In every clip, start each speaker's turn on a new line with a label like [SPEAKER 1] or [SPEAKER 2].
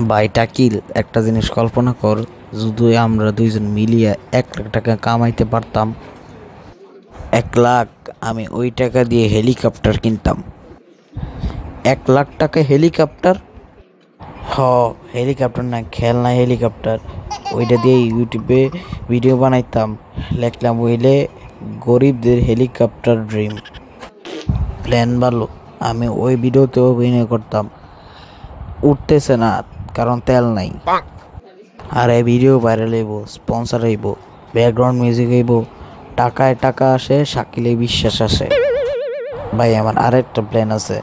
[SPEAKER 1] ভাই টাকিল, একটা জিনিস কল্পনা কর, যদি আমরা দুইজন মিলিয়ে 1 লাখ টাকা কামাইতে পারতাম। 1 লাখ, আমি ওই টাকা দিয়ে হেলিকপ্টার কিনতাম। 1 লাখ টাকা হেলিকপ্টার? হ, হেলিকপ্টার না, খেলনা হেলিকপ্টার। ওইটা দিয়ে ইউটিউবে ভিডিও বানাইতাম, লিখলাম হইলে গরিবদের হেলিকপ্টার ড্রিম। প্ল্যান ভালো, আমি ওই ভিডিওতে অভিনয় করতাম। উঠতেছে না, কারণ তেল নাই। আর এই ভিডিও ভাইরাল হইব, স্পন্সর হইব, ব্যাকগ্রাউন্ড মিউজিক হইব, টাকায় টাকা আসে, শাকিলে বিশ্বাস আসে। ভাই আমার আরেকটা প্ল্যান আছে,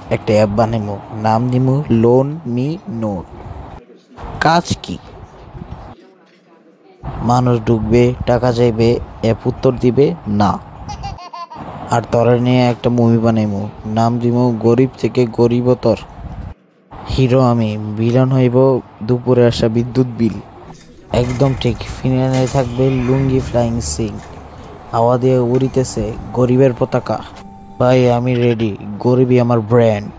[SPEAKER 1] একটা অ্যাপ বানাইমু, নাম দিমু লোন মি নোট। কাজ কি? মানুষ ঢুকবে, টাকা চাইবে, অ্যাপ উত্তর দিবে না। আর তরে নিয়ে একটা মুভি বানাইমু, নাম দিমু গরিব থেকে গরিবতর। হিরো আমি, ভিলেন হইব দুপুরে আসা বিদ্যুৎ বিল। একদম ঠিক, ফিনালে থাকবে লুঙ্গি ফ্লাইং সিং, হাওয়া দিয়ে উড়িতেছে গরিবের পতাকা। ভাই আমি রেডি, গরিবই আমার ব্র্যান্ড।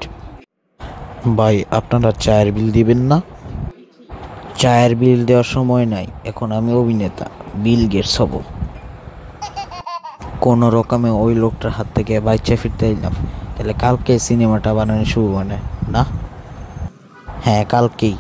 [SPEAKER 1] ভাই আপনারা চায়ের বিল দিবেন না? চায়ের বিল দেওয়ার সময় নাই, এখন আমি অভিনেতা, বিল গেটস হব। কোনো রকমে ওই লোকটার হাত থেকে বাচ্চা ফিরতে এলাম, তাহলে কালকে সিনেমাটা বানানো শুরু, মানে না? হ্যাঁ, কালকেই।